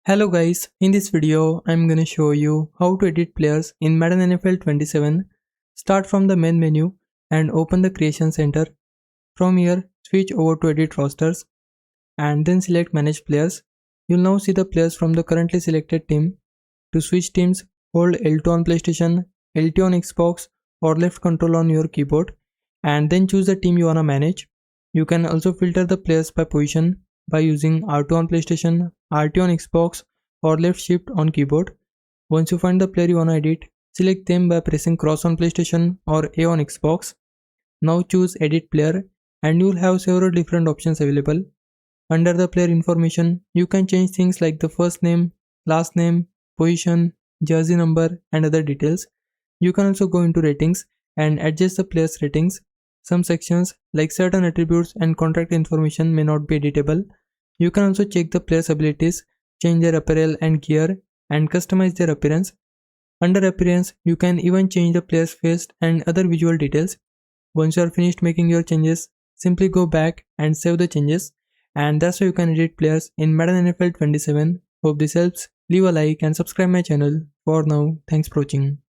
Hello guys, in this video I'm gonna show you how to edit players in Madden NFL 27. Start from the main menu and open the creation center. From here switch over to edit rosters and then select manage players. You'll now see the players from the currently selected team. To switch teams, hold L2 on PlayStation, L2 on Xbox or left control on your keyboard and then choose the team you wanna manage. You can also filter the players by position by using R2 on PlayStation, RT on Xbox or left shift on keyboard. Once you find the player you wanna edit, select them by pressing cross on PlayStation or A on Xbox. Now choose edit player and you will have several different options available. Under the player information, you can change things like the first name, last name, position, jersey number and other details. You can also go into ratings and adjust the player's ratings. Some sections like certain attributes and contract information may not be editable. You can also check the player's abilities, change their apparel and gear and customize their appearance. Under appearance, you can even change the player's face and other visual details. Once you are finished making your changes, simply go back and save the changes. And that's how you can edit players in Madden NFL 27. Hope this helps. Leave a like and subscribe my channel. For now, thanks for watching.